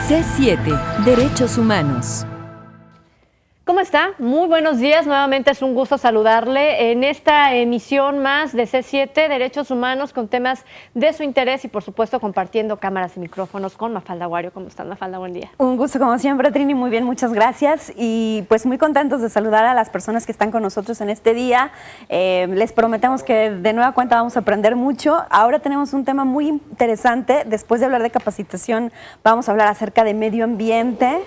C7, Derechos Humanos. ¿Cómo está? Muy buenos días. Nuevamente es un gusto saludarle en esta emisión más de C7, Derechos Humanos, con temas de su interés y, por supuesto, compartiendo cámaras y micrófonos con Mafalda Wario. ¿Cómo están, Mafalda? Buen día. Un gusto, como siempre, Trini. Muy bien, muchas gracias. Y pues muy contentos de saludar a las personas que están con nosotros en este día. Les prometemos que de nueva cuenta vamos a aprender mucho. Ahora tenemos un tema muy interesante. Después de hablar de capacitación, vamos a hablar acerca de medio ambiente.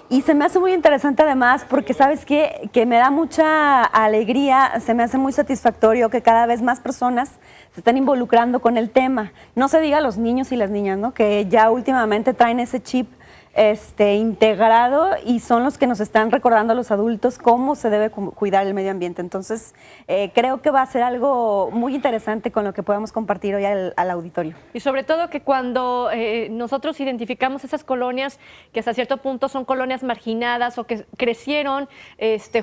Y se me hace muy interesante además porque, ¿sabes qué? Que me da mucha alegría, se me hace muy satisfactorio que cada vez más personas se están involucrando con el tema. No se diga los niños y las niñas, ¿no? Que ya últimamente traen ese chip integrado y son los que nos están recordando a los adultos cómo se debe cuidar el medio ambiente. Entonces, creo que va a ser algo muy interesante con lo que podamos compartir hoy al auditorio. Y sobre todo que cuando nosotros identificamos esas colonias que hasta cierto punto son colonias marginadas o que crecieron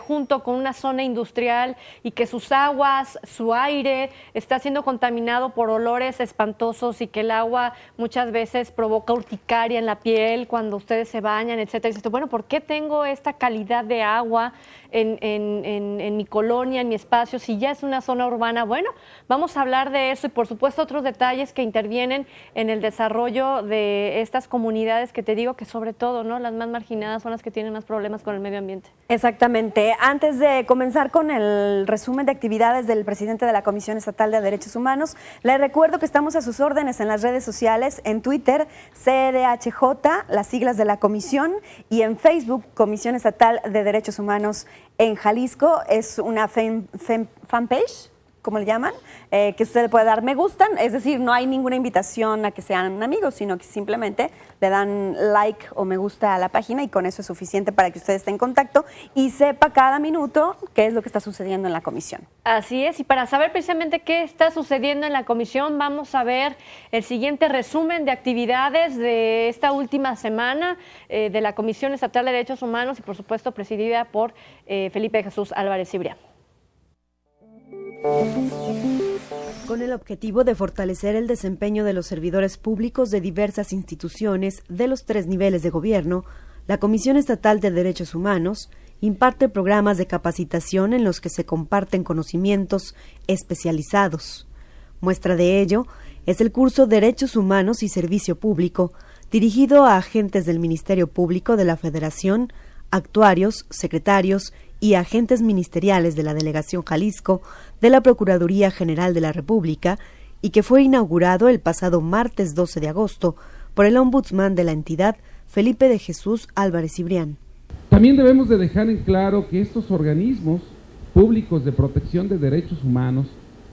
junto con una zona industrial y que sus aguas, su aire está siendo contaminado por olores espantosos y que el agua muchas veces provoca urticaria en la piel cuando ustedes se bañan, etcétera. Y dices, bueno, ¿por qué tengo esta calidad de agua en mi colonia, en mi espacio, si ya es una zona urbana? Bueno, vamos a hablar de eso y, por supuesto, otros detalles que intervienen en el desarrollo de estas comunidades que te digo que, sobre todo, ¿no?, las más marginadas son las que tienen más problemas con el medio ambiente. Exactamente. Antes de comenzar con el resumen de actividades del presidente de la Comisión Estatal de Derechos Humanos, les recuerdo que estamos a sus órdenes en las redes sociales, en Twitter, CEDHJ, las siglas de la comisión, y en Facebook, Comisión Estatal de Derechos Humanos en Jalisco. Es una fanpage, como le llaman, que usted le puede dar me gustan, es decir, no hay ninguna invitación a que sean amigos, sino que simplemente le dan like o me gusta a la página y con eso es suficiente para que usted esté en contacto y sepa cada minuto qué es lo que está sucediendo en la comisión. Así es, y para saber precisamente qué está sucediendo en la comisión, vamos a ver el siguiente resumen de actividades de esta última semana de la Comisión Estatal de Derechos Humanos y, por supuesto, presidida por Felipe Jesús Álvarez Cibrián. Con el objetivo de fortalecer el desempeño de los servidores públicos de diversas instituciones de los 3 niveles de gobierno, la Comisión Estatal de Derechos Humanos imparte programas de capacitación en los que se comparten conocimientos especializados. Muestra de ello es el curso Derechos Humanos y Servicio Público, dirigido a agentes del Ministerio Público de la Federación, actuarios, secretarios y agentes ministeriales de la Delegación Jalisco de la Procuraduría General de la República y que fue inaugurado el pasado martes 12 de agosto por el ombudsman de la entidad, Felipe de Jesús Álvarez Cibrián. También debemos de dejar en claro que estos organismos públicos de protección de derechos humanos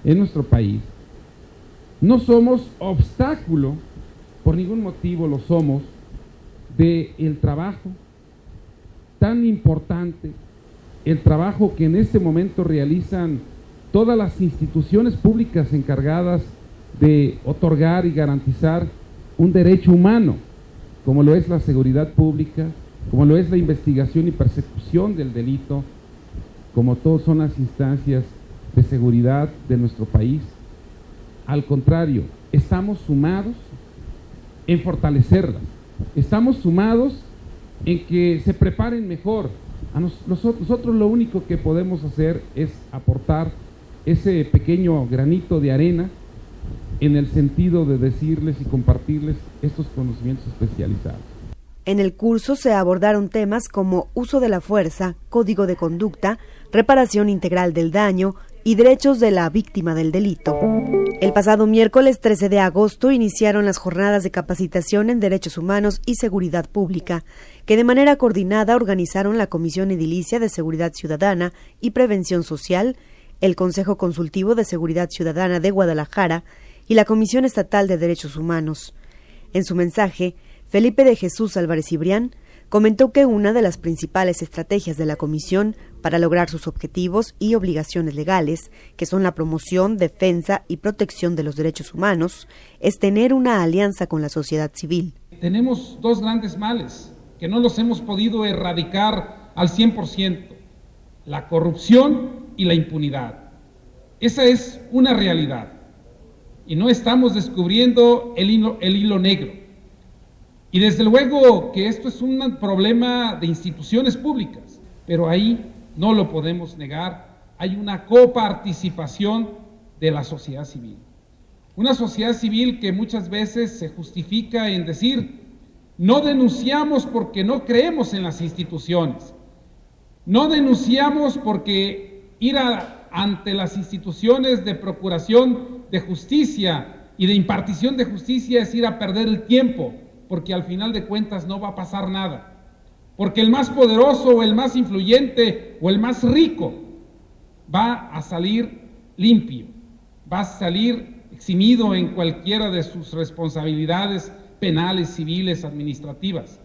en nuestro país no somos obstáculo, por ningún motivo lo somos, del trabajo tan importante, el trabajo que en este momento realizan todas las instituciones públicas encargadas de otorgar y garantizar un derecho humano, como lo es la seguridad pública, como lo es la investigación y persecución del delito, como todas son las instancias de seguridad de nuestro país. Al contrario, estamos sumados en fortalecerlas, estamos sumados en que se preparen mejor. Nosotros lo único que podemos hacer es aportar ese pequeño granito de arena en el sentido de decirles y compartirles estos conocimientos especializados. En el curso se abordaron temas como uso de la fuerza, código de conducta, reparación integral del daño y derechos de la víctima del delito. El pasado miércoles 13 de agosto iniciaron las jornadas de capacitación en Derechos Humanos y Seguridad Pública, que de manera coordinada organizaron la Comisión Edilicia de Seguridad Ciudadana y Prevención Social, el Consejo Consultivo de Seguridad Ciudadana de Guadalajara y la Comisión Estatal de Derechos Humanos. En su mensaje, Felipe de Jesús Álvarez Cibrián comentó que una de las principales estrategias de la Comisión para lograr sus objetivos y obligaciones legales, que son la promoción, defensa y protección de los derechos humanos, es tener una alianza con la sociedad civil. Tenemos 2 grandes males que no los hemos podido erradicar al 100%, la corrupción y la impunidad. Esa es una realidad y no estamos descubriendo el hilo negro. Y desde luego que esto es un problema de instituciones públicas, pero ahí no lo podemos negar, hay una coparticipación de la sociedad civil. Una sociedad civil que muchas veces se justifica en decir, no denunciamos porque no creemos en las instituciones, no denunciamos porque ir ante las instituciones de procuración de justicia y de impartición de justicia es ir a perder el tiempo, porque al final de cuentas no va a pasar nada, porque el más poderoso o el más influyente o el más rico va a salir limpio, va a salir eximido en cualquiera de sus responsabilidades penales, civiles, administrativas,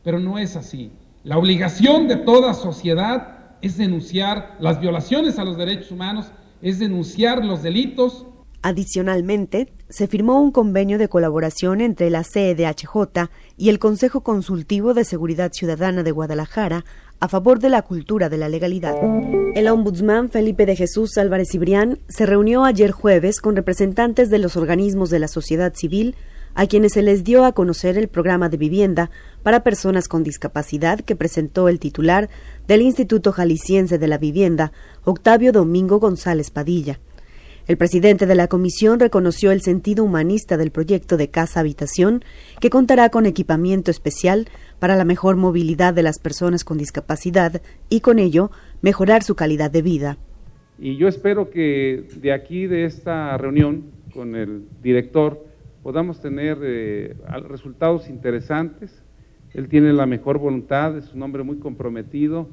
pero no es así. La obligación de toda sociedad es denunciar las violaciones a los derechos humanos, es denunciar los delitos. Adicionalmente, se firmó un convenio de colaboración entre la CEDHJ y el Consejo Consultivo de Seguridad Ciudadana de Guadalajara a favor de la cultura de la legalidad. El ombudsman Felipe de Jesús Álvarez Cibrián se reunió ayer jueves con representantes de los organismos de la sociedad civil, a quienes se les dio a conocer el programa de vivienda para personas con discapacidad que presentó el titular del Instituto Jalisciense de la Vivienda, Octavio Domingo González Padilla. El presidente de la comisión reconoció el sentido humanista del proyecto de casa-habitación, que contará con equipamiento especial para la mejor movilidad de las personas con discapacidad y con ello mejorar su calidad de vida. Y yo espero que de aquí, de esta reunión con el director, podamos tener resultados interesantes. Él tiene la mejor voluntad, es un hombre muy comprometido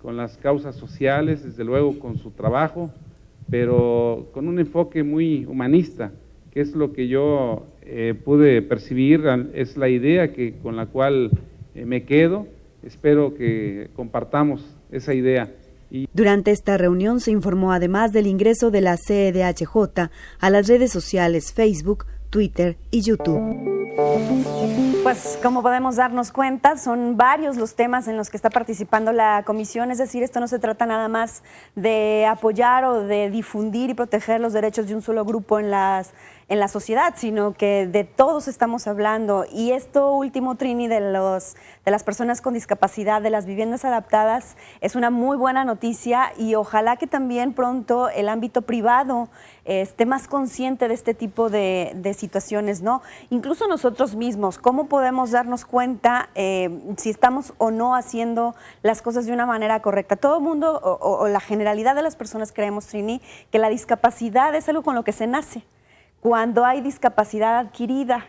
con las causas sociales, desde luego con su trabajo, pero con un enfoque muy humanista, que es lo que yo pude percibir, es la idea con la cual me quedo. Espero que compartamos esa idea. Durante esta reunión se informó además del ingreso de la CEDHJ a las redes sociales Facebook, Twitter y YouTube. Pues como podemos darnos cuenta, son varios los temas en los que está participando la comisión, es decir, esto no se trata nada más de apoyar o de difundir y proteger los derechos de un solo grupo en la sociedad, sino que de todos estamos hablando. Y esto último, Trini, de las personas con discapacidad, de las viviendas adaptadas, es una muy buena noticia, y ojalá que también pronto el ámbito privado esté más consciente de este tipo de situaciones, ¿no? Incluso nosotros mismos, ¿cómo podemos darnos cuenta si estamos o no haciendo las cosas de una manera correcta? Todo el mundo o la generalidad de las personas creemos, Trini, que la discapacidad es algo con lo que se nace. Cuando hay discapacidad adquirida,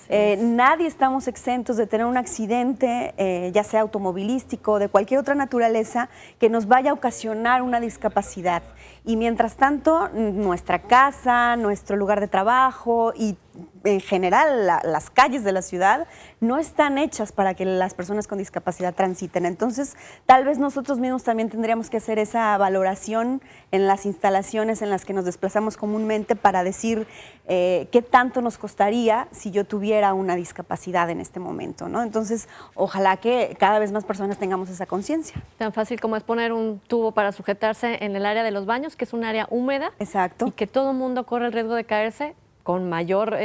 nadie estamos exentos de tener un accidente, ya sea automovilístico o de cualquier otra naturaleza, que nos vaya a ocasionar una discapacidad. Y mientras tanto, nuestra casa, nuestro lugar de trabajo y en general las calles de la ciudad no están hechas para que las personas con discapacidad transiten. Entonces, tal vez nosotros mismos también tendríamos que hacer esa valoración en las instalaciones en las que nos desplazamos comúnmente para decir qué tanto nos costaría si yo tuviera una discapacidad en este momento, ¿no? Entonces, ojalá que cada vez más personas tengamos esa conciencia. Tan fácil como es poner un tubo para sujetarse en el área de los baños, que es un área húmeda. Exacto. Y que todo el mundo corre el riesgo de caerse con mayor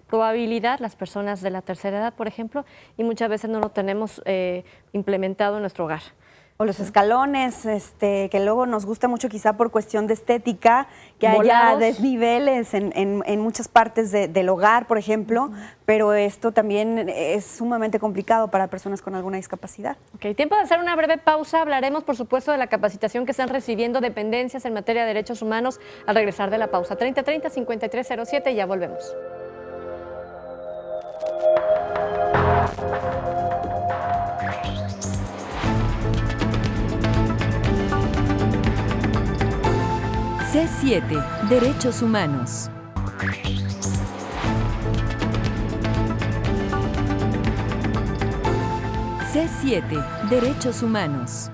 probabilidad, las personas de la tercera edad, por ejemplo, y muchas veces no lo tenemos implementado en nuestro hogar. O los escalones, que luego nos gusta mucho quizá por cuestión de estética, que haya desniveles en muchas partes del hogar, por ejemplo, pero esto también es sumamente complicado para personas con alguna discapacidad. Ok, tiempo de hacer una breve pausa. Hablaremos, por supuesto, de la capacitación que están recibiendo dependencias en materia de derechos humanos al regresar de la pausa. 3030-5307 y ya volvemos. C7, Derechos Humanos. C7, Derechos Humanos.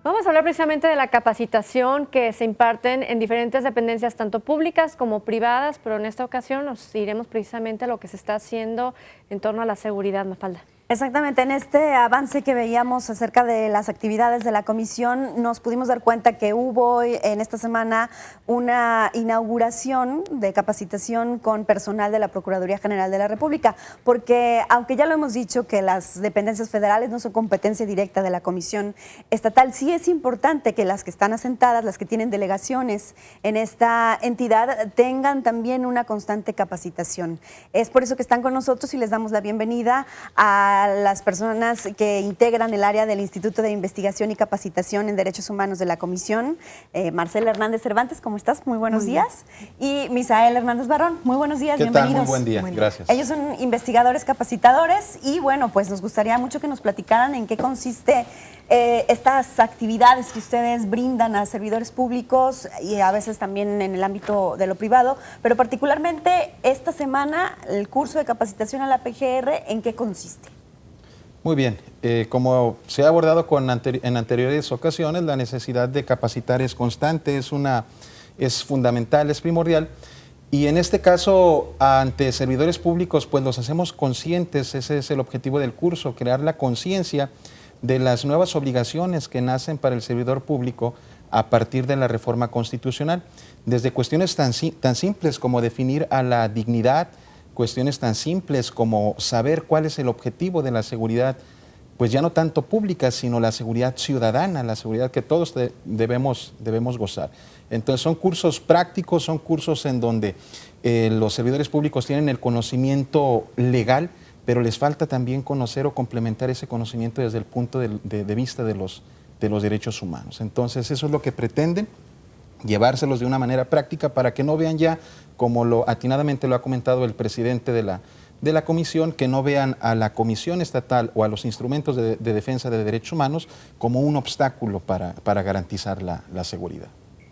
Vamos a hablar precisamente de la capacitación que se imparten en diferentes dependencias, tanto públicas como privadas, pero en esta ocasión nos iremos precisamente a lo que se está haciendo en torno a la seguridad, Mafalda. Exactamente, en este avance que veíamos acerca de las actividades de la comisión, nos pudimos dar cuenta que hubo en esta semana una inauguración de capacitación con personal de la Procuraduría General de la República, porque aunque ya lo hemos dicho que las dependencias federales no son competencia directa de la comisión estatal, sí es importante que las que están asentadas, las que tienen delegaciones en esta entidad, tengan también una constante capacitación. Es por eso que están con nosotros y les damos la bienvenida a las personas que integran el área del Instituto de Investigación y Capacitación en Derechos Humanos de la Comisión. Marcela Hernández Cervantes, ¿cómo estás? Muy buenos días. Y Misael Hernández Barrón, muy buenos días, bienvenidos. ¿Qué tal? Muy buen día, gracias. Ellos son investigadores capacitadores y bueno, pues nos gustaría mucho que nos platicaran en qué consiste estas actividades que ustedes brindan a servidores públicos y a veces también en el ámbito de lo privado, pero particularmente esta semana el curso de capacitación a la PGR, ¿en qué consiste? Muy bien, como se ha abordado en anteriores ocasiones, la necesidad de capacitar es constante, es fundamental, es primordial. Y en este caso, ante servidores públicos, pues los hacemos conscientes, ese es el objetivo del curso, crear la conciencia de las nuevas obligaciones que nacen para el servidor público a partir de la reforma constitucional, desde cuestiones tan simples como definir a la dignidad, cuestiones tan simples como saber cuál es el objetivo de la seguridad, pues ya no tanto pública, sino la seguridad ciudadana, la seguridad que todos debemos gozar. Entonces son cursos prácticos, son cursos en donde los servidores públicos tienen el conocimiento legal, pero les falta también conocer o complementar ese conocimiento desde el punto de vista de los derechos humanos. Entonces eso es lo que pretenden, llevárselos de una manera práctica para que no vean ya, como atinadamente lo ha comentado el presidente de la comisión, que no vean a la Comisión Estatal o a los instrumentos de defensa de derechos humanos como un obstáculo para garantizar la seguridad.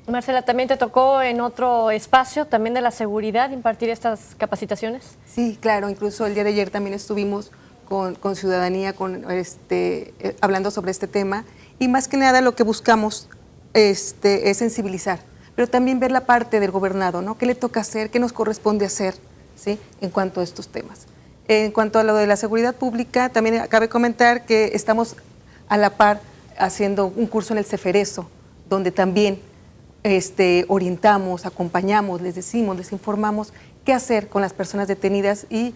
Marcela, ¿también te tocó en otro espacio, también de la seguridad, impartir estas capacitaciones? Sí, claro, incluso el día de ayer también estuvimos con ciudadanía, hablando sobre este tema, y más que nada lo que buscamos es sensibilizar, pero también ver la parte del gobernado, ¿no? ¿Qué le toca hacer? ¿Qué nos corresponde hacer? ¿Sí? En cuanto a estos temas. En cuanto a lo de la seguridad pública, también cabe comentar que estamos a la par haciendo un curso en el Ceferezo, donde también orientamos, acompañamos, les decimos, les informamos qué hacer con las personas detenidas y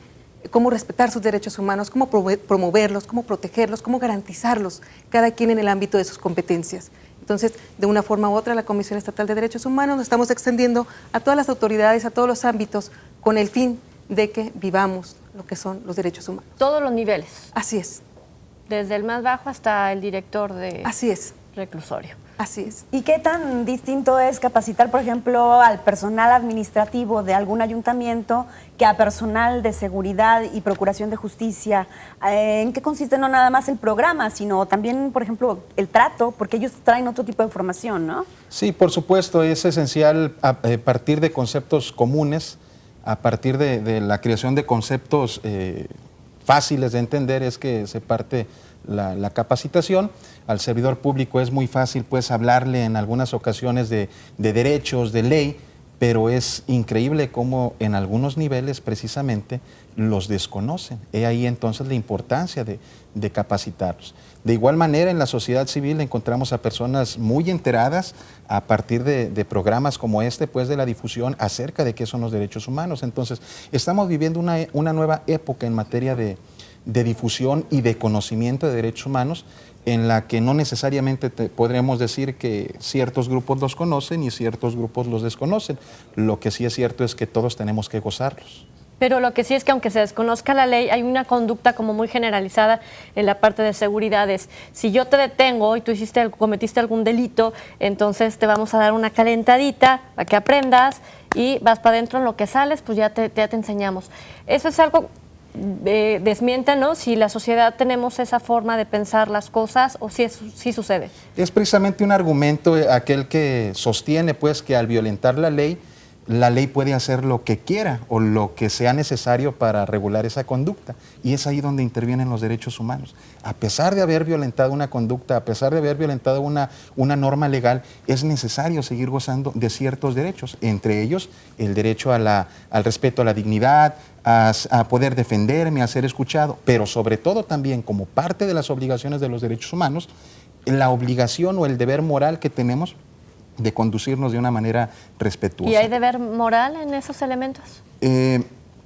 cómo respetar sus derechos humanos, cómo promoverlos, cómo protegerlos, cómo garantizarlos, cada quien en el ámbito de sus competencias. Entonces, de una forma u otra, la Comisión Estatal de Derechos Humanos nos estamos extendiendo a todas las autoridades, a todos los ámbitos, con el fin de que vivamos lo que son los derechos humanos. Todos los niveles. Así es. Desde el más bajo hasta el director de Así es. reclusorio. Así es. ¿Y qué tan distinto es capacitar, por ejemplo, al personal administrativo de algún ayuntamiento que a personal de seguridad y procuración de justicia? ¿En qué consiste no nada más el programa, sino también, por ejemplo, el trato? Porque ellos traen otro tipo de formación, ¿no? Sí, por supuesto, es esencial a partir de conceptos comunes, a partir de la creación de conceptos fáciles de entender, es que se parte la capacitación. Al servidor público es muy fácil pues hablarle en algunas ocasiones de derechos, de ley, pero es increíble cómo en algunos niveles precisamente los desconocen. He ahí entonces la importancia de capacitarlos. De igual manera, en la sociedad civil encontramos a personas muy enteradas a partir de programas como este, pues de la difusión acerca de qué son los derechos humanos. Entonces, estamos viviendo una nueva época en materia de difusión y de conocimiento de derechos humanos, en la que no necesariamente podremos decir que ciertos grupos los conocen y ciertos grupos los desconocen. Lo que sí es cierto es que todos tenemos que gozarlos. Pero lo que sí es que aunque se desconozca la ley, hay una conducta como muy generalizada en la parte de seguridad. Si yo te detengo y tú cometiste algún delito, entonces te vamos a dar una calentadita para que aprendas y vas para adentro, en lo que sales, pues ya te enseñamos. Eso es algo... desmienten, ¿no? Si la sociedad tenemos esa forma de pensar las cosas o si sí sucede. Es precisamente un argumento aquel que sostiene pues que al violentar la ley puede hacer lo que quiera o lo que sea necesario para regular esa conducta, y es ahí donde intervienen los derechos humanos. A pesar de haber violentado una conducta, a pesar de haber violentado una norma legal, es necesario seguir gozando de ciertos derechos, entre ellos el derecho al respeto a la dignidad, a poder defenderme, a ser escuchado, pero sobre todo también como parte de las obligaciones de los derechos humanos, la obligación o el deber moral que tenemos de conducirnos de una manera respetuosa. ¿Y hay deber moral en esos elementos?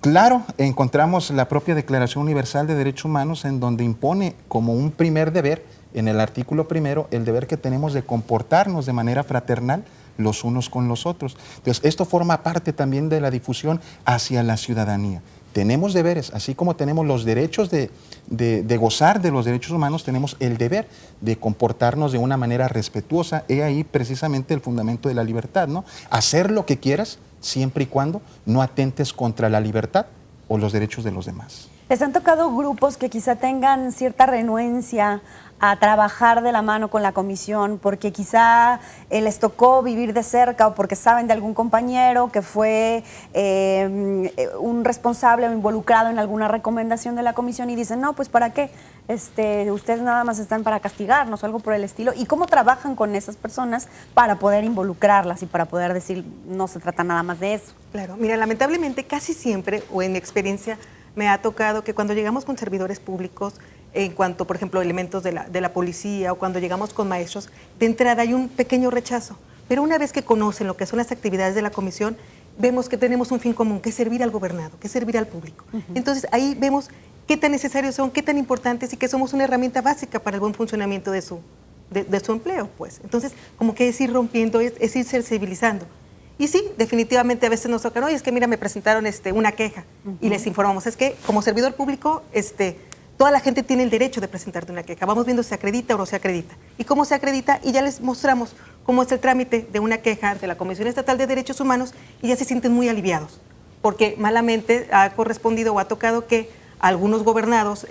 Claro, encontramos la propia Declaración Universal de Derechos Humanos en donde impone como un primer deber, en el artículo primero, el deber que tenemos de comportarnos de manera fraternal los unos con los otros. Entonces, esto forma parte también de la difusión hacia la ciudadanía. Tenemos deberes, así como tenemos los derechos de gozar de los derechos humanos, tenemos el deber de comportarnos de una manera respetuosa. He ahí precisamente el fundamento de la libertad, ¿no? Hacer lo que quieras, siempre y cuando no atentes contra la libertad o los derechos de los demás. ¿Les han tocado grupos que quizá tengan cierta renuencia a trabajar de la mano con la comisión porque quizá les tocó vivir de cerca o porque saben de algún compañero que fue un responsable o involucrado en alguna recomendación de la comisión y dicen, no, pues ¿para qué? Ustedes nada más están para castigarnos o algo por el estilo? ¿Y cómo trabajan con esas personas para poder involucrarlas y para poder decir, no se trata nada más de eso? Claro, mira, lamentablemente casi siempre, o en mi experiencia, me ha tocado que cuando llegamos con servidores públicos, en cuanto, por ejemplo, elementos de la policía o cuando llegamos con maestros, de entrada hay un pequeño rechazo. Pero una vez que conocen lo que son las actividades de la comisión, vemos que tenemos un fin común, que es servir al gobernado, que es servir al público. Entonces ahí vemos qué tan necesarios son, qué tan importantes y que somos una herramienta básica para el buen funcionamiento de su empleo, pues. Entonces, como que es ir rompiendo, es ir sensibilizando. Y sí, definitivamente a veces nos tocan, oye, es que mira, me presentaron una queja y les informamos, es que como servidor público, toda la gente tiene el derecho de presentarte una queja. Vamos viendo si se acredita o no se acredita. Y cómo se acredita, y ya les mostramos cómo es el trámite de una queja ante la Comisión Estatal de Derechos Humanos y ya se sienten muy aliviados. Porque malamente ha correspondido o ha tocado que algunos gobernados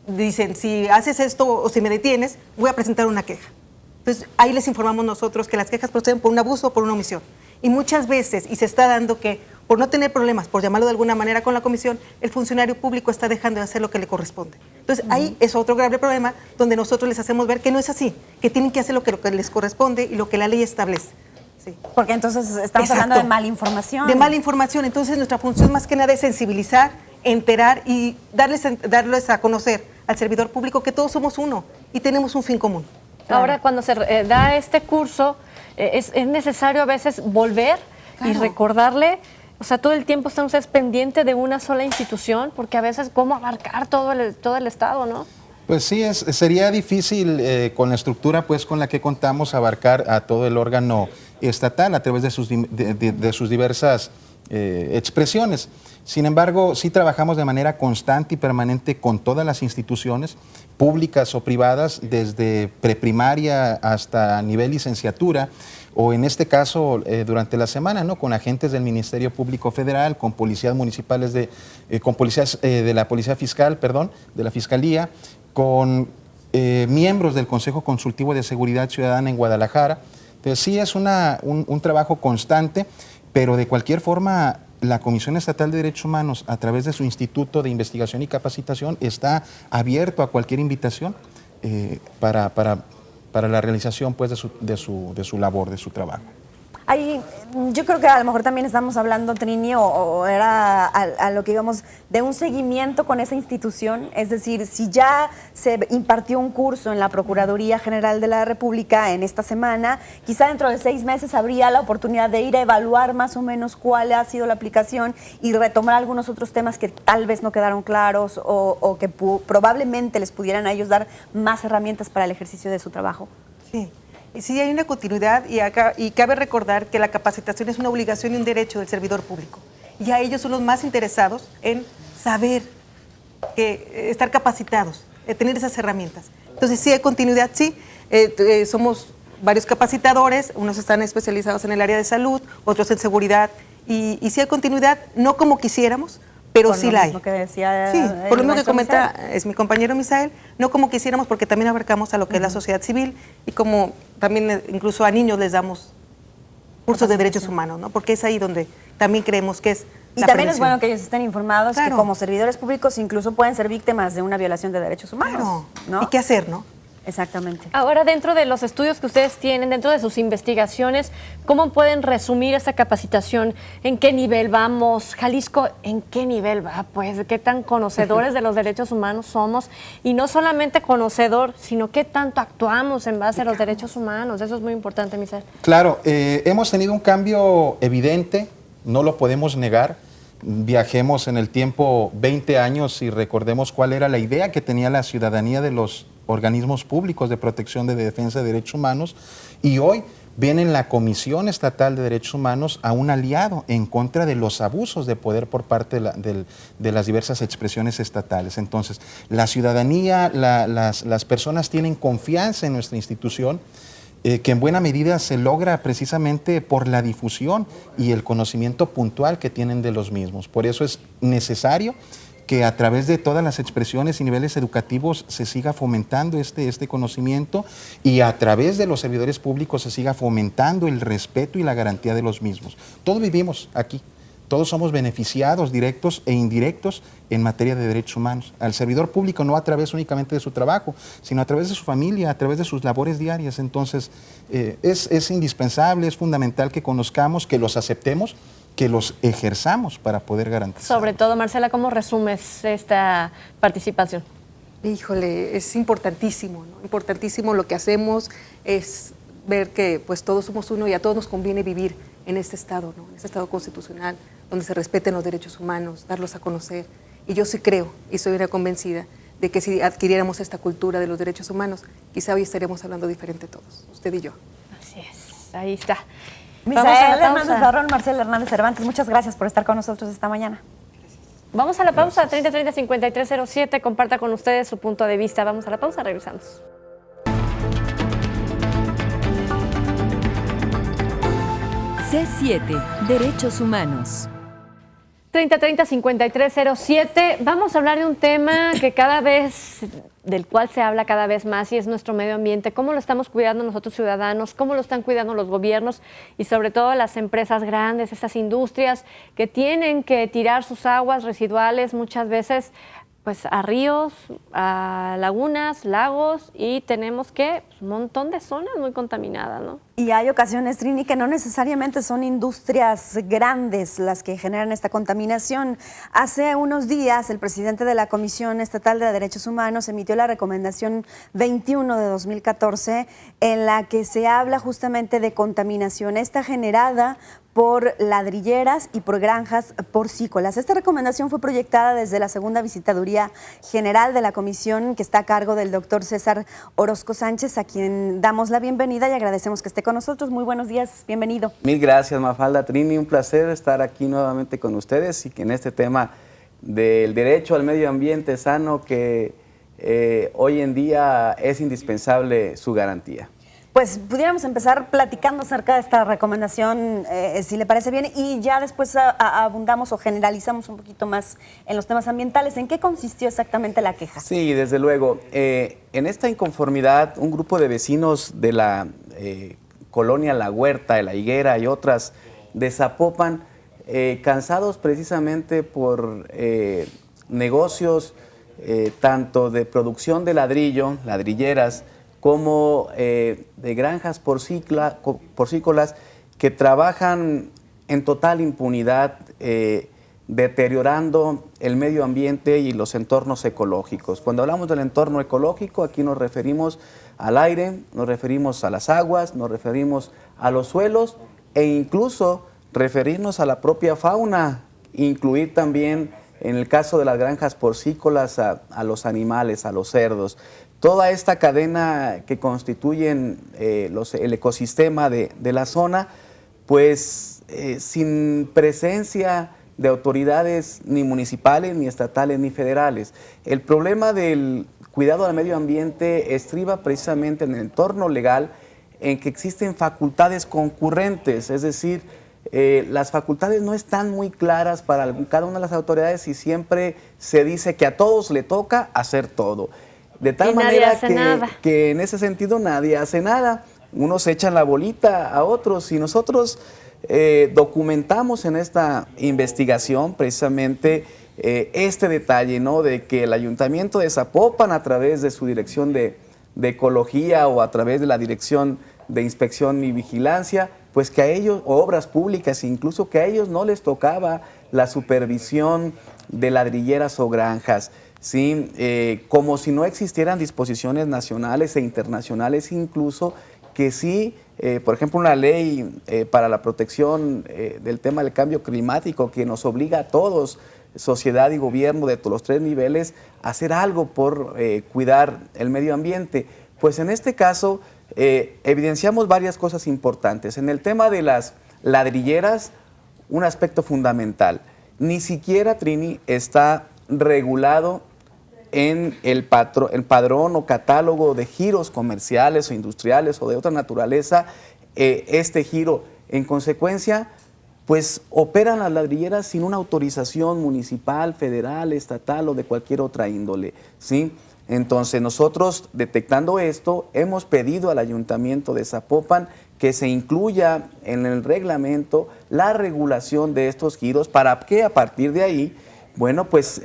dicen, si haces esto o si me detienes, voy a presentar una queja. Entonces, ahí les informamos nosotros que las quejas proceden por un abuso o por una omisión. Y muchas veces, y se está dando que por no tener problemas, por llamarlo de alguna manera con la comisión, el funcionario público está dejando de hacer lo que le corresponde. Entonces, ahí es otro grave problema donde nosotros les hacemos ver que no es así, que tienen que hacer lo que les corresponde y lo que la ley establece. Sí. Porque entonces estamos hablando de mala información. De mala información. Entonces, nuestra función más que nada es sensibilizar, enterar y darles a conocer al servidor público que todos somos uno y tenemos un fin común. Claro. Ahora, cuando se da este curso, es necesario a veces volver y recordarle, o sea, todo el tiempo estamos pendientes de una sola institución, porque a veces cómo abarcar todo el Estado, ¿no? Pues sí, sería difícil con la estructura pues con la que contamos abarcar a todo el órgano estatal a través de sus diversas expresiones. Sin embargo, sí trabajamos de manera constante y permanente con todas las instituciones, públicas o privadas, desde preprimaria hasta nivel licenciatura, o en este caso durante la semana, ¿no? Con agentes del Ministerio Público Federal, con policías municipales, con policías de la Policía Fiscal, perdón, de la Fiscalía, con miembros del Consejo Consultivo de Seguridad Ciudadana en Guadalajara. Entonces sí es un trabajo constante, pero de cualquier forma la Comisión Estatal de Derechos Humanos, a través de su Instituto de Investigación y Capacitación, está abierto a cualquier invitación para la realización pues, de su labor, de su trabajo. Yo creo que a lo mejor también estamos hablando, Trini, o era a lo que íbamos, de un seguimiento con esa institución. Es decir, si ya se impartió un curso en la Procuraduría General de la República en esta semana, quizá dentro de 6 meses habría la oportunidad de ir a evaluar más o menos cuál ha sido la aplicación y retomar algunos otros temas que tal vez no quedaron claros o que probablemente les pudieran a ellos dar más herramientas para el ejercicio de su trabajo. Sí. Sí, hay una continuidad y cabe recordar que la capacitación es una obligación y un derecho del servidor público. Y a ellos son los más interesados en saber, estar capacitados, tener esas herramientas. Entonces, sí hay continuidad, sí. Somos varios capacitadores, unos están especializados en el área de salud, otros en seguridad. Y sí hay continuidad, no como quisiéramos, pero sí la hay. Que decía sí, por lo mismo que comenta es mi compañero Misael, no como quisiéramos, porque también abarcamos a lo que es la sociedad civil y como también incluso a niños les damos cursos de derechos humanos, ¿no? Porque es ahí donde también creemos que es y también prevención. Es bueno que ellos estén informados, claro, que como servidores públicos incluso pueden ser víctimas de una violación de derechos humanos. Claro. ¿No? ¿Y qué hacer, no? Exactamente. Ahora, dentro de los estudios que ustedes tienen, dentro de sus investigaciones, ¿cómo pueden resumir esta capacitación? ¿En qué nivel vamos? Jalisco, ¿en qué nivel va? Pues, ¿qué tan conocedores de los derechos humanos somos? Y no solamente conocedor, sino qué tanto actuamos en base a los derechos humanos. Eso es muy importante, Misael. Claro, hemos tenido un cambio evidente, no lo podemos negar. Viajemos en el tiempo 20 años y recordemos cuál era la idea que tenía la ciudadanía de los organismos públicos de protección de defensa de derechos humanos, y hoy ven en la Comisión Estatal de Derechos Humanos a un aliado en contra de los abusos de poder por parte de las diversas expresiones estatales. Entonces, la ciudadanía, las personas tienen confianza en nuestra institución, que en buena medida se logra precisamente por la difusión y el conocimiento puntual que tienen de los mismos. Por eso es necesario que a través de todas las expresiones y niveles educativos se siga fomentando este conocimiento, y a través de los servidores públicos se siga fomentando el respeto y la garantía de los mismos. Todos vivimos aquí, todos somos beneficiados directos e indirectos en materia de derechos humanos. Al servidor público no a través únicamente de su trabajo, sino a través de su familia, a través de sus labores diarias. Entonces, es indispensable, es fundamental que conozcamos, que los aceptemos, que los ejerzamos para poder garantizar. Sobre todo, Marcela, ¿cómo resumes esta participación? Híjole, es importantísimo, ¿no? Importantísimo lo que hacemos, es ver que pues todos somos uno y a todos nos conviene vivir en este Estado, ¿no? En este Estado constitucional, donde se respeten los derechos humanos, darlos a conocer. Y yo sí creo, y soy una convencida, de que si adquiriéramos esta cultura de los derechos humanos, quizá hoy estaríamos hablando diferente todos, usted y yo. Así es, ahí está. Misael Hernández Barrón, Marcela Hernández Cervantes, muchas gracias por estar con nosotros esta mañana. Vamos a la pausa, 3030-5307, comparta con ustedes su punto de vista. Vamos a la pausa, regresamos. C7, Derechos Humanos. 3030-5307. Vamos a hablar de un tema que del cual se habla cada vez más, y es nuestro medio ambiente. ¿Cómo lo estamos cuidando nosotros ciudadanos? ¿Cómo lo están cuidando los gobiernos? Y sobre todo las empresas grandes, esas industrias que tienen que tirar sus aguas residuales muchas veces pues a ríos, a lagunas, lagos, y tenemos un montón de zonas muy contaminadas, ¿no? Y hay ocasiones, Trini, que no necesariamente son industrias grandes las que generan esta contaminación. Hace unos días, el presidente de la Comisión Estatal de Derechos Humanos emitió la recomendación 21 de 2014, en la que se habla justamente de contaminación esta generada por ladrilleras y por granjas porcícolas. Esta recomendación fue proyectada desde la segunda visitaduría general de la comisión, que está a cargo del doctor César Orozco Sánchez, a quien damos la bienvenida y agradecemos que esté con nosotros. Muy buenos días, bienvenido. Mil gracias, Mafalda. Trini, un placer estar aquí nuevamente con ustedes, y que en este tema del derecho al medio ambiente sano, que hoy en día es indispensable su garantía. Pues pudiéramos empezar platicando acerca de esta recomendación, si le parece bien, y ya después abundamos o generalizamos un poquito más en los temas ambientales. ¿En qué consistió exactamente la queja? Sí, desde luego. En esta inconformidad, un grupo de vecinos de la colonia La Huerta, de La Higuera y otras de Zapopan, cansados precisamente por negocios tanto de producción de ladrillo, ladrilleras, como de granjas porcícolas que trabajan en total impunidad, deteriorando el medio ambiente y los entornos ecológicos. Cuando hablamos del entorno ecológico, aquí nos referimos al aire, nos referimos a las aguas, nos referimos a los suelos, e incluso referirnos a la propia fauna, incluir también, en el caso de las granjas porcícolas, a los animales, a los cerdos. Toda esta cadena que constituyen el ecosistema de la zona, pues sin presencia de autoridades ni municipales, ni estatales, ni federales. El problema del cuidado del medio ambiente estriba precisamente en el entorno legal, en que existen facultades concurrentes, es decir, las facultades no están muy claras para cada una de las autoridades, y siempre se dice que a todos le toca hacer todo. De tal manera que en ese sentido nadie hace nada. Unos echan la bolita a otros, y nosotros documentamos en esta investigación precisamente este detalle, ¿no? De que el Ayuntamiento de Zapopan, a través de su Dirección de de ecología o a través de la Dirección de Inspección y Vigilancia, pues que a ellos, o obras públicas, incluso que a ellos no les tocaba la supervisión de ladrilleras o granjas, ¿sí? Como si no existieran disposiciones nacionales e internacionales incluso que sí, por ejemplo, una ley para la protección del tema del cambio climático que nos obliga a todos, sociedad y gobierno de todos los 3 niveles, a hacer algo por cuidar el medio ambiente. Pues en este caso evidenciamos varias cosas importantes. En el tema de las ladrilleras, un aspecto fundamental. Ni siquiera, Trini, está regulado en el padrón o catálogo de giros comerciales o industriales o de otra naturaleza este giro. En consecuencia, pues operan las ladrilleras sin una autorización municipal, federal, estatal o de cualquier otra índole, ¿sí? Entonces nosotros, detectando esto, hemos pedido al Ayuntamiento de Zapopan que se incluya en el reglamento la regulación de estos giros para que a partir de ahí, bueno, pues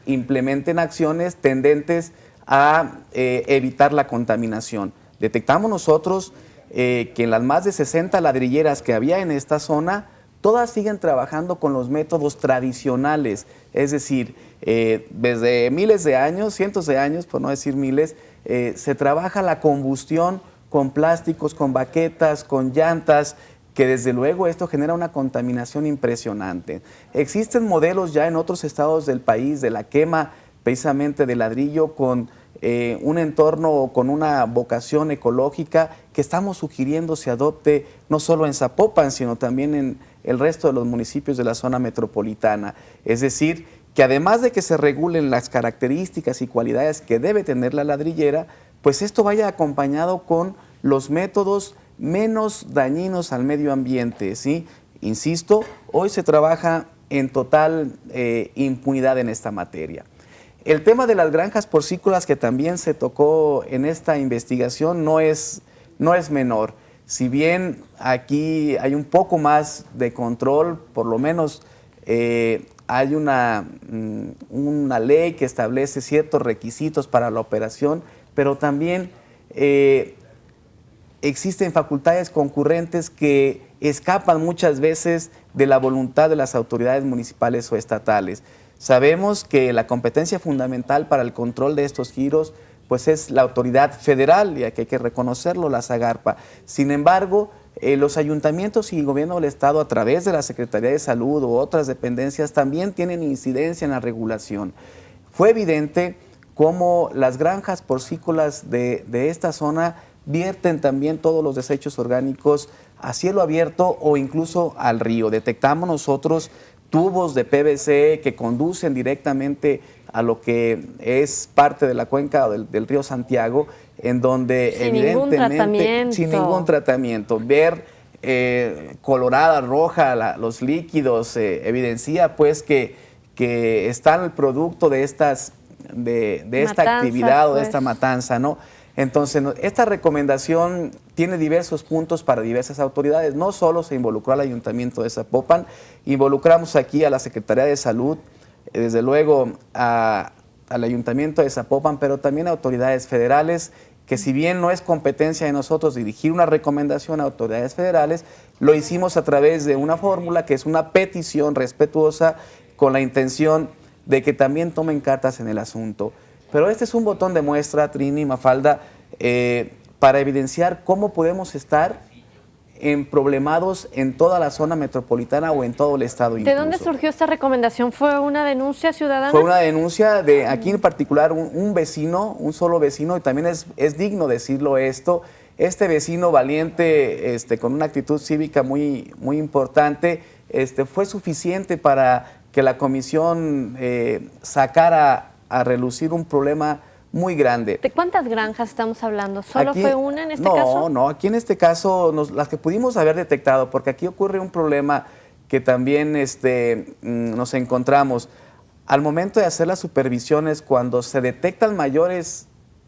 implementen acciones tendentes a evitar la contaminación. Detectamos nosotros que en las más de 60 ladrilleras que había en esta zona, todas siguen trabajando con los métodos tradicionales, es decir, desde miles de años, cientos de años, por no decir miles, se trabaja la combustión con plásticos, con baquetas, con llantas, que desde luego esto genera una contaminación impresionante. Existen modelos ya en otros estados del país de la quema precisamente de ladrillo con un entorno, con una vocación ecológica que estamos sugiriendo se adopte no solo en Zapopan, sino también en el resto de los municipios de la zona metropolitana. Es decir, que además de que se regulen las características y cualidades que debe tener la ladrillera, pues esto vaya acompañado con los métodos menos dañinos al medio ambiente, ¿sí? Insisto, hoy se trabaja en total impunidad en esta materia. El tema de las granjas porcícolas que también se tocó en esta investigación no es menor. Si bien aquí hay un poco más de control, por lo menos hay una ley que establece ciertos requisitos para la operación, pero también existen facultades concurrentes que escapan muchas veces de la voluntad de las autoridades municipales o estatales. Sabemos que la competencia fundamental para el control de estos giros pues es la autoridad federal, y aquí hay que reconocerlo, la SAGARPA. Sin embargo, los ayuntamientos y el gobierno del estado a través de la Secretaría de Salud u otras dependencias también tienen incidencia en la regulación. Fue evidente cómo las granjas porcícolas de esta zona vierten también todos los desechos orgánicos a cielo abierto o incluso al río. Detectamos nosotros tubos de PVC que conducen directamente a lo que es parte de la cuenca del río Santiago, en donde evidentemente sin ningún tratamiento, ver colorada, roja los líquidos evidencia pues que están el producto de esta actividad o de esta matanza, ¿no? Entonces, esta recomendación tiene diversos puntos para diversas autoridades. No solo se involucró al Ayuntamiento de Zapopan, involucramos aquí a la Secretaría de Salud, desde luego al Ayuntamiento de Zapopan, pero también a autoridades federales, que si bien no es competencia de nosotros dirigir una recomendación a autoridades federales, lo hicimos a través de una fórmula que es una petición respetuosa con la intención de que también tomen cartas en el asunto. Pero este es un botón de muestra, Trini, Mafalda, para evidenciar cómo podemos estar problemados en toda la zona metropolitana o en todo el estado. ¿De dónde surgió esta recomendación? ¿Fue una denuncia ciudadana? Fue una denuncia de, aquí en particular, un vecino, un solo vecino, y también es digno decirlo esto. Este vecino valiente, con una actitud cívica muy, muy importante, fue suficiente para que la comisión sacara a relucir un problema muy grande. ¿De cuántas granjas estamos hablando? ¿Solo fue una en este caso? No, aquí en este caso, las que pudimos haber detectado, porque aquí ocurre un problema que también nos encontramos. Al momento de hacer las supervisiones, cuando se detectan mayores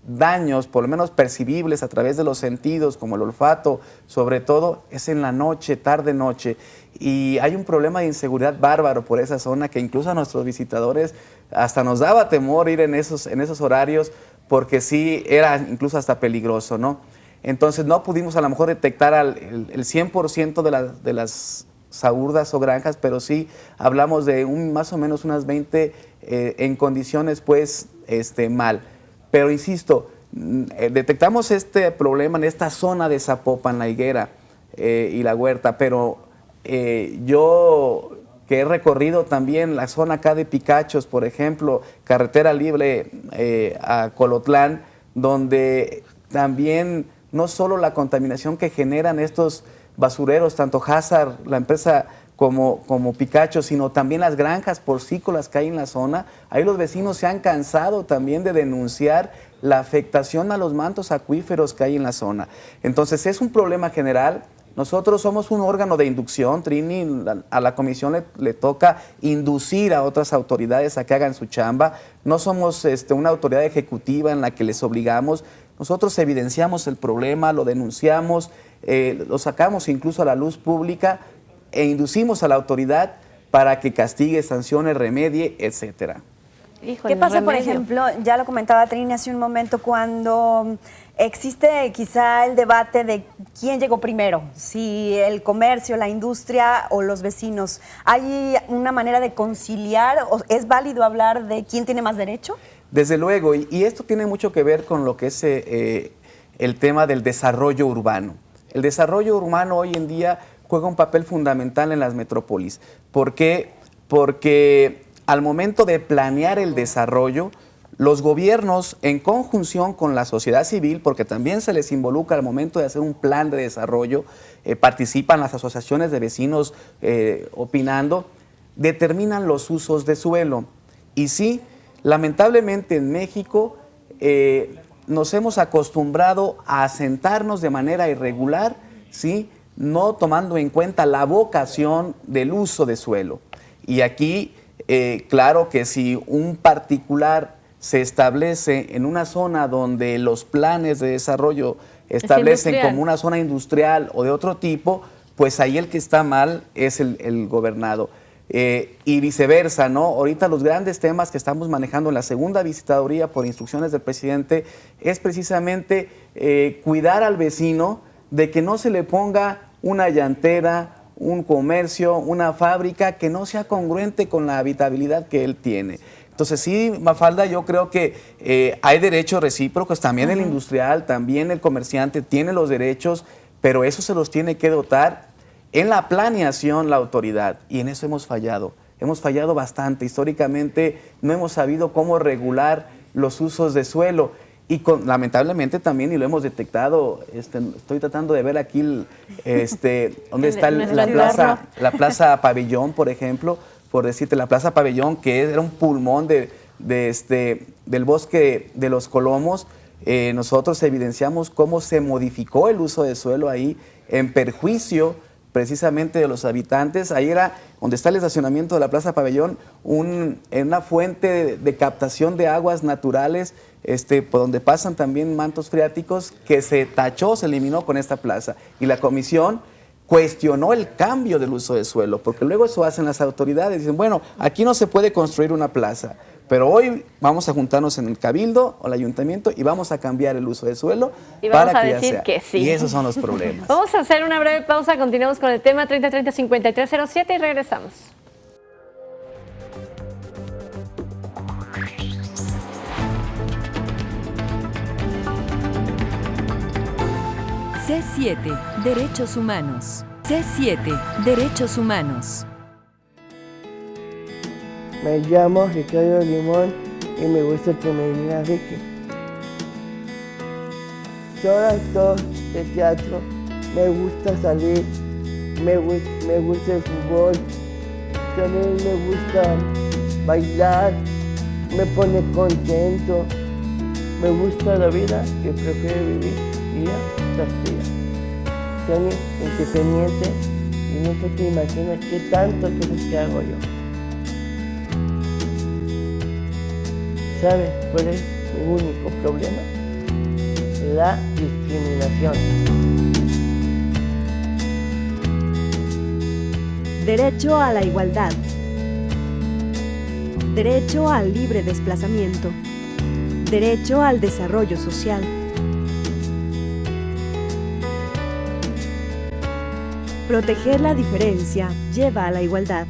daños, por lo menos percibibles a través de los sentidos, como el olfato, sobre todo, es en la noche, tarde-noche. Y hay un problema de inseguridad bárbaro por esa zona que incluso a nuestros visitadores hasta nos daba temor ir en esos horarios porque sí era incluso hasta peligroso, ¿no? Entonces no pudimos a lo mejor detectar el 100% de las saurdas o granjas, pero sí hablamos de más o menos unas 20 en condiciones pues mal. Pero insisto, detectamos este problema en esta zona de Zapopan, La Higuera y La Huerta, pero yo que he recorrido también la zona acá de Picachos, por ejemplo, carretera libre a Colotlán, donde también no solo la contaminación que generan estos basureros, tanto Hazard, la empresa, como Picachos, sino también las granjas porcícolas que hay en la zona. Ahí los vecinos se han cansado también de denunciar la afectación a los mantos acuíferos que hay en la zona. Entonces es un problema general. Nosotros somos un órgano de inducción, Trini, a la comisión le toca inducir a otras autoridades a que hagan su chamba. No somos una autoridad ejecutiva en la que les obligamos. Nosotros evidenciamos el problema, lo denunciamos, lo sacamos incluso a la luz pública e inducimos a la autoridad para que castigue, sancione, remedie, etcétera. ¿Qué pasa, por ejemplo, ya lo comentaba Trini hace un momento, cuando existe quizá el debate de quién llegó primero, si el comercio, la industria o los vecinos? ¿Hay una manera de conciliar o es válido hablar de quién tiene más derecho? Desde luego, y esto tiene mucho que ver con lo que es el tema del desarrollo urbano. El desarrollo urbano hoy en día juega un papel fundamental en las metrópolis. ¿Por qué? Porque al momento de planear el desarrollo, los gobiernos, en conjunción con la sociedad civil, porque también se les involucra al momento de hacer un plan de desarrollo, participan las asociaciones de vecinos opinando, determinan los usos de suelo. Y sí, lamentablemente en México nos hemos acostumbrado a asentarnos de manera irregular, ¿sí?, no tomando en cuenta la vocación del uso de suelo. Y aquí, claro que si un particular se establece en una zona donde los planes de desarrollo establecen como una zona industrial o de otro tipo, pues ahí el que está mal es el gobernado. Y viceversa, ¿no? Ahorita los grandes temas que estamos manejando en la segunda visitaduría por instrucciones del presidente es precisamente cuidar al vecino de que no se le ponga una llantera, un comercio, una fábrica que no sea congruente con la habitabilidad que él tiene. Entonces sí, Mafalda, yo creo que hay derechos recíprocos, también el industrial, también el comerciante tiene los derechos, pero eso se los tiene que dotar en la planeación la autoridad, y en eso hemos fallado bastante. Históricamente no hemos sabido cómo regular los usos de suelo. Y lamentablemente también, y lo hemos detectado, estoy tratando de ver aquí dónde está la Plaza Pabellón, por ejemplo, por decirte, la Plaza Pabellón, que era un pulmón del bosque de los Colomos. Nosotros evidenciamos cómo se modificó el uso de suelo ahí en perjuicio precisamente de los habitantes. Ahí era donde está el estacionamiento de la Plaza Pabellón, una fuente de captación de aguas naturales, por donde pasan también mantos freáticos, que se tachó, se eliminó con esta plaza. Y la comisión cuestionó el cambio del uso de suelo, porque luego eso hacen las autoridades, dicen, bueno, aquí no se puede construir una plaza, pero hoy vamos a juntarnos en el Cabildo o el Ayuntamiento y vamos a cambiar el uso de suelo y vamos para a que decir ya sea. que sí. Y esos son los problemas. Vamos a hacer una breve pausa, continuamos con el tema 3030-5307 y regresamos. C7, Derechos Humanos. C7, Derechos Humanos. Me llamo Ricardo Limón y me gusta que me digan Ricky. Soy actor de teatro, me gusta salir, me gusta el fútbol, también me gusta bailar, me pone contento, me gusta la vida que prefiero vivir día tras día. Soy independiente y no te imaginas qué tanto cosas que hago yo. ¿Sabes cuál es mi único problema? La discriminación. Derecho a la igualdad. Derecho al libre desplazamiento. Derecho al desarrollo social. Proteger la diferencia lleva a la igualdad.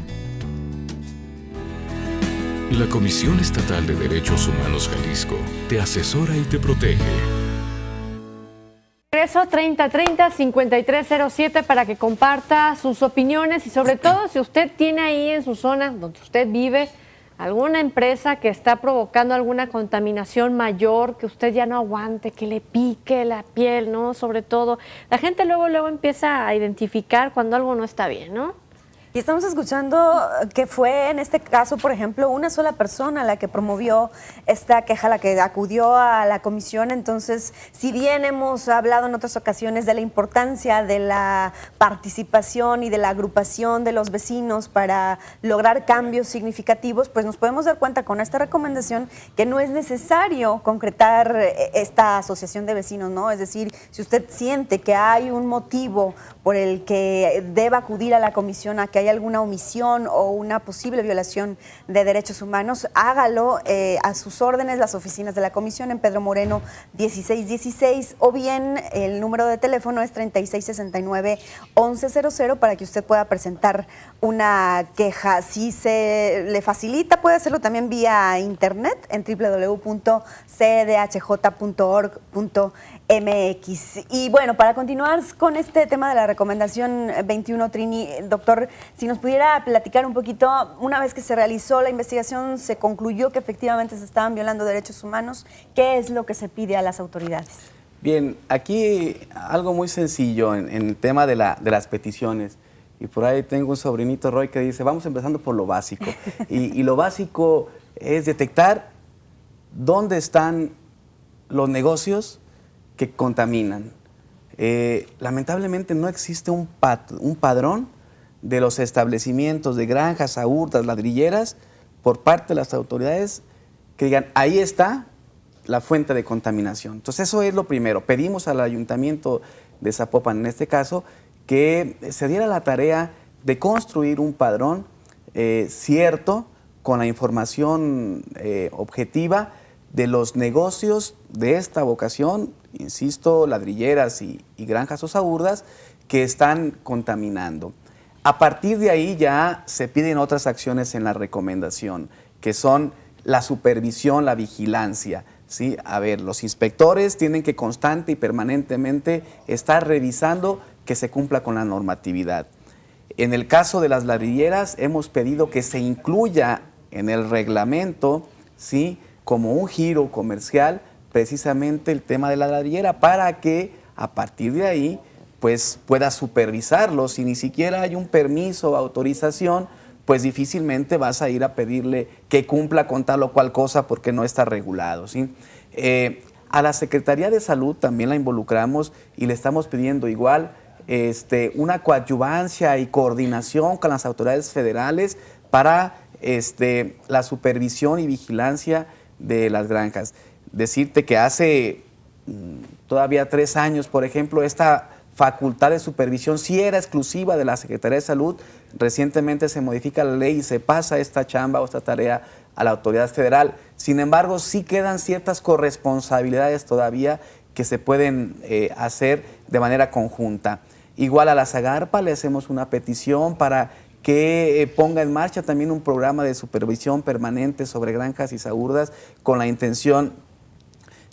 La Comisión Estatal de Derechos Humanos Jalisco te asesora y te protege. Regreso 3030-5307 para que comparta sus opiniones y sobre todo si usted tiene ahí en su zona donde usted vive alguna empresa que está provocando alguna contaminación mayor, que usted ya no aguante, que le pique la piel, ¿no? Sobre todo, la gente luego empieza a identificar cuando algo no está bien, ¿no? Y estamos escuchando que fue en este caso, por ejemplo, una sola persona la que promovió esta queja, la que acudió a la comisión. Entonces, si bien hemos hablado en otras ocasiones de la importancia de la participación y de la agrupación de los vecinos para lograr cambios significativos, pues nos podemos dar cuenta con esta recomendación que no es necesario concretar esta asociación de vecinos, ¿no? Es decir, si usted siente que hay un motivo por el que deba acudir a la comisión a que hay alguna omisión o una posible violación de derechos humanos, hágalo a sus órdenes, las oficinas de la comisión en Pedro Moreno 1616, o bien el número de teléfono es 3669-1100 para que usted pueda presentar una queja. Si se le facilita, puede hacerlo también vía internet en www.cdhj.org.mx. Y bueno, para continuar con este tema de la recomendación 21, Trini, doctor, si nos pudiera platicar un poquito, una vez que se realizó la investigación, se concluyó que efectivamente se estaban violando derechos humanos, ¿qué es lo que se pide a las autoridades? Bien, aquí algo muy sencillo en el tema de las peticiones. Y por ahí tengo un sobrinito, Roy, que dice, vamos empezando por lo básico. Y lo básico es detectar dónde están los negocios que contaminan. Lamentablemente no existe un padrón de los establecimientos de granjas, hurtas, ladrilleras, por parte de las autoridades que digan, ahí está la fuente de contaminación. Entonces eso es lo primero. Pedimos al Ayuntamiento de Zapopan, en este caso, que se diera la tarea de construir un padrón cierto, con la información objetiva de los negocios de esta vocación, insisto, ladrilleras y granjas o saurdas, que están contaminando. A partir de ahí ya se piden otras acciones en la recomendación, que son la supervisión, la vigilancia, ¿sí? A ver, los inspectores tienen que constante y permanentemente estar revisando que se cumpla con la normatividad. En el caso de las ladrilleras, hemos pedido que se incluya en el reglamento, ¿sí?, como un giro comercial, precisamente el tema de la ladrillera, para que a partir de ahí pues pueda supervisarlo. Si ni siquiera hay un permiso o autorización, pues difícilmente vas a ir a pedirle que cumpla con tal o cual cosa porque no está regulado, ¿sí? A la Secretaría de Salud también la involucramos y le estamos pidiendo igual una coadyuvancia y coordinación con las autoridades federales para la supervisión y vigilancia de las granjas. Decirte que hace todavía 3 años, por ejemplo, esta facultad de supervisión sí era exclusiva de la Secretaría de Salud. Recientemente se modifica la ley y se pasa esta chamba o esta tarea a la autoridad federal. Sin embargo, sí quedan ciertas corresponsabilidades todavía que se pueden hacer de manera conjunta. Igual a la Zagarpa le hacemos una petición para que ponga en marcha también un programa de supervisión permanente sobre granjas y saurdas con la intención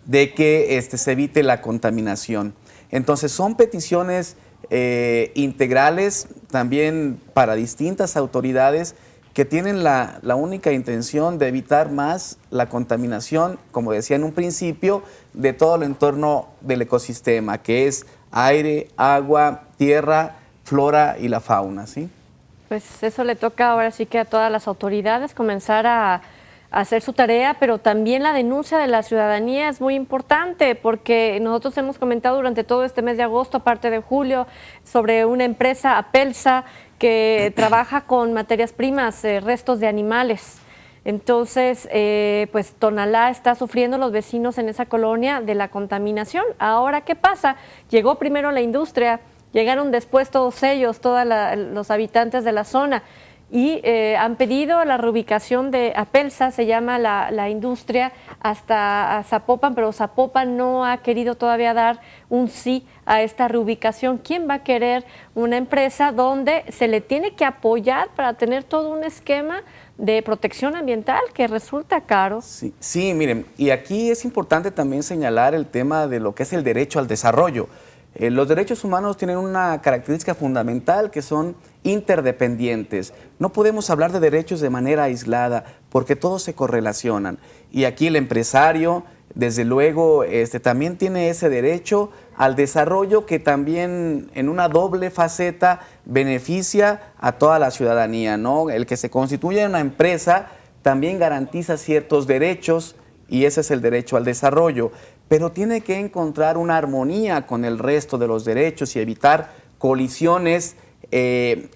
de que se evite la contaminación. Entonces son peticiones integrales también para distintas autoridades que tienen la única intención de evitar más la contaminación, como decía en un principio, de todo el entorno del ecosistema, que es aire, agua, tierra, flora y la fauna, ¿sí? Pues eso le toca ahora sí que a todas las autoridades comenzar a hacer su tarea, pero también la denuncia de la ciudadanía es muy importante porque nosotros hemos comentado durante todo este mes de agosto, aparte de julio, sobre una empresa, Apelsa, que trabaja con materias primas, restos de animales. Entonces, pues Tonalá está sufriendo, los vecinos en esa colonia, de la contaminación. Ahora, ¿qué pasa? Llegó primero la industria, llegaron después todos ellos, todos los habitantes de la zona. y han pedido la reubicación de Apelsa, se llama la industria, hasta Zapopan, pero Zapopan no ha querido todavía dar un sí a esta reubicación. ¿Quién va a querer una empresa donde se le tiene que apoyar para tener todo un esquema de protección ambiental que resulta caro? Sí, miren, y aquí es importante también señalar el tema de lo que es el derecho al desarrollo. Los derechos humanos tienen una característica fundamental que son interdependientes. No podemos hablar de derechos de manera aislada porque todos se correlacionan. Y aquí el empresario, desde luego, también tiene ese derecho al desarrollo que también en una doble faceta beneficia a toda la ciudadanía, ¿no? El que se constituya una empresa también garantiza ciertos derechos y ese es el derecho al desarrollo, pero tiene que encontrar una armonía con el resto de los derechos y evitar colisiones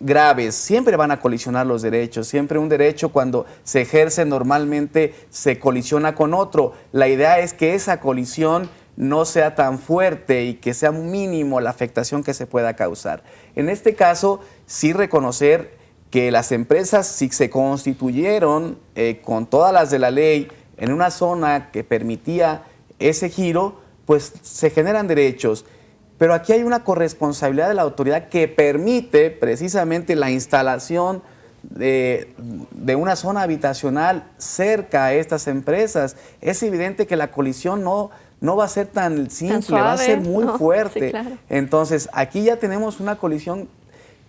graves. Siempre van a colisionar los derechos, siempre un derecho cuando se ejerce normalmente se colisiona con otro. La idea es que esa colisión no sea tan fuerte y que sea mínimo la afectación que se pueda causar. En este caso, sí reconocer que las empresas, si se constituyeron con todas las de la ley en una zona que permitía ese giro, pues se generan derechos. Pero aquí hay una corresponsabilidad de la autoridad que permite precisamente la instalación de una zona habitacional cerca a estas empresas. Es evidente que la colisión no va a ser tan simple, va a ser muy fuerte. Sí, claro. Entonces, aquí ya tenemos una colisión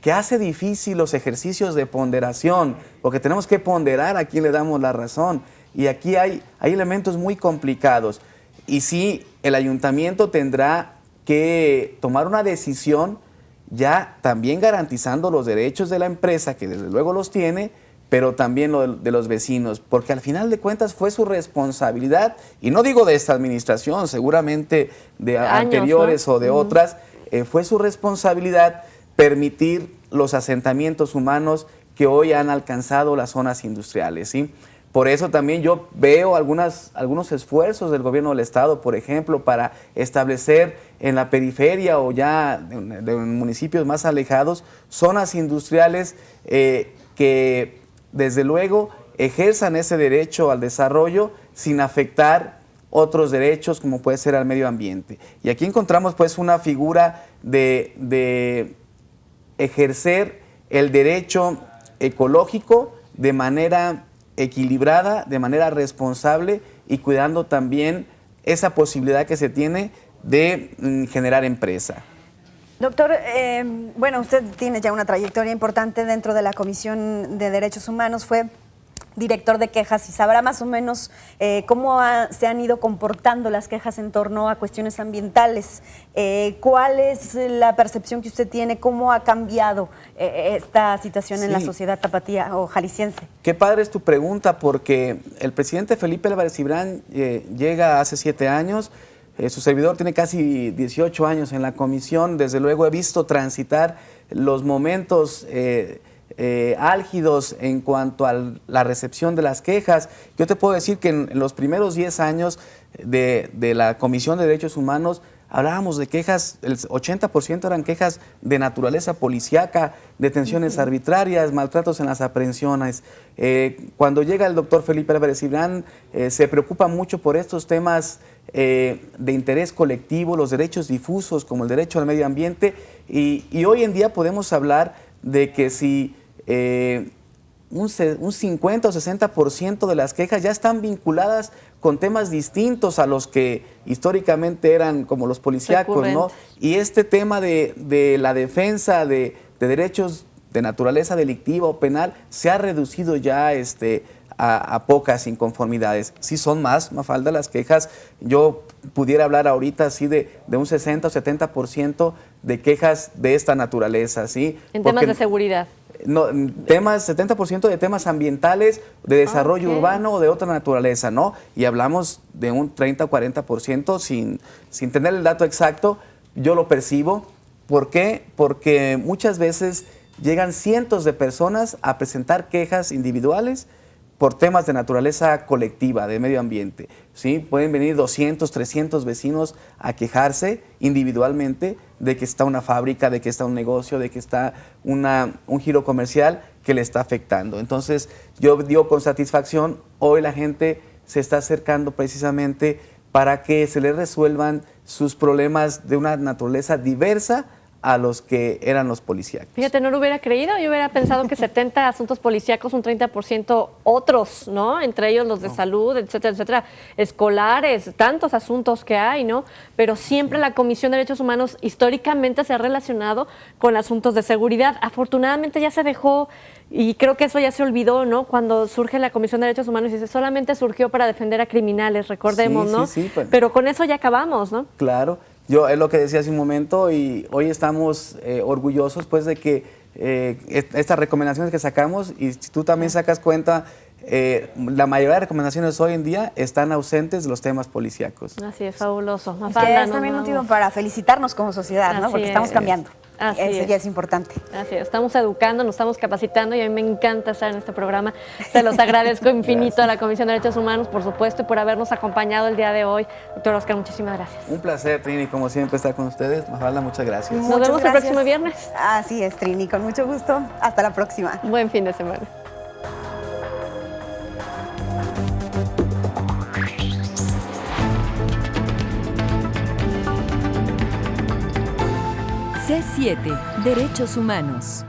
que hace difícil los ejercicios de ponderación, porque tenemos que ponderar a quién le damos la razón. Y aquí hay elementos muy complicados. Y sí, el ayuntamiento tendrá que tomar una decisión ya también garantizando los derechos de la empresa, que desde luego los tiene, pero también lo de los vecinos, porque al final de cuentas fue su responsabilidad, y no digo de esta administración, seguramente de anteriores, ¿no? O de otras, fue su responsabilidad permitir los asentamientos humanos que hoy han alcanzado las zonas industriales, ¿sí? Por eso también yo veo algunos esfuerzos del gobierno del estado, por ejemplo, para establecer en la periferia o ya de municipios más alejados, zonas industriales que desde luego ejerzan ese derecho al desarrollo sin afectar otros derechos como puede ser al medio ambiente. Y aquí encontramos pues una figura de ejercer el derecho ecológico de manera equilibrada, de manera responsable y cuidando también esa posibilidad que se tiene de generar empresa. Doctor, bueno, usted tiene ya una trayectoria importante dentro de la Comisión de Derechos Humanos, fue director de quejas y sabrá más o menos cómo se han ido comportando las quejas en torno a cuestiones ambientales. ¿Cuál es la percepción que usted tiene? ¿Cómo ha cambiado esta situación en la sociedad tapatía o jalisciense? Qué padre es tu pregunta, porque el presidente Felipe Álvarez Cibrán llega hace 7 años. Su servidor tiene casi 18 años en la comisión. Desde luego he visto transitar los momentos álgidos en cuanto a la recepción de las quejas. Yo te puedo decir que en los primeros 10 años de la Comisión de Derechos Humanos hablábamos de quejas, el 80% eran quejas de naturaleza policíaca, detenciones arbitrarias, maltratos en las aprehensiones. Cuando llega el doctor Felipe Álvarez Cibrán, se preocupa mucho por estos temas de interés colectivo, los derechos difusos como el derecho al medio ambiente, y hoy en día podemos hablar de que si un 50 o 60% de las quejas ya están vinculadas con temas distintos a los que históricamente eran como los policíacos, ¿no? Y este tema de la defensa de derechos de naturaleza delictiva o penal se ha reducido ya a pocas inconformidades. Sí son más, Mafalda, las quejas. Yo pudiera hablar ahorita así de un 60 o 70% de quejas de esta naturaleza, ¿sí? En temas de seguridad. No, 70% de temas ambientales, de desarrollo urbano o de otra naturaleza, ¿no? Y hablamos de un 30 o 40% sin tener el dato exacto. Yo lo percibo. ¿Por qué? Porque muchas veces llegan cientos de personas a presentar quejas individuales por temas de naturaleza colectiva, de medio ambiente, ¿sí? Pueden venir 200, 300 vecinos a quejarse individualmente de que está una fábrica, de que está un negocio, de que está un giro comercial, que le está afectando. Entonces, yo digo con satisfacción, hoy la gente se está acercando precisamente para que se le resuelvan sus problemas de una naturaleza diversa a los que eran los policíacos. Fíjate, no lo hubiera creído, yo hubiera pensado que 70 asuntos policíacos, un 30% otros, ¿no? Entre ellos los de salud, etcétera, etcétera, escolares, tantos asuntos que hay, ¿no? Pero siempre la Comisión de Derechos Humanos históricamente se ha relacionado con asuntos de seguridad. Afortunadamente ya se dejó, y creo que eso ya se olvidó, ¿no? Cuando surge la Comisión de Derechos Humanos y dice, solamente surgió para defender a criminales, recordemos, ¿no? Sí, pues. Pero con eso ya acabamos, ¿no? Claro. Yo es lo que decía hace un momento y hoy estamos orgullosos pues de que estas recomendaciones que sacamos, y si tú también sacas cuenta, la mayoría de recomendaciones hoy en día están ausentes de los temas policíacos. Así es, fabuloso. Que es también motivo para felicitarnos como sociedad, ¿no? Porque estamos cambiando. Eso ya es importante. Así es, estamos educando, nos estamos capacitando y a mí me encanta estar en este programa. Se los agradezco infinito a la Comisión de Derechos Humanos, por supuesto, y por habernos acompañado el día de hoy. Doctor Oscar, muchísimas gracias. Un placer, Trini, como siempre, estar con ustedes. Mafalda, muchas gracias. Nos vemos el próximo viernes. Así es, Trini, con mucho gusto. Hasta la próxima. Buen fin de semana. C7, Derechos Humanos.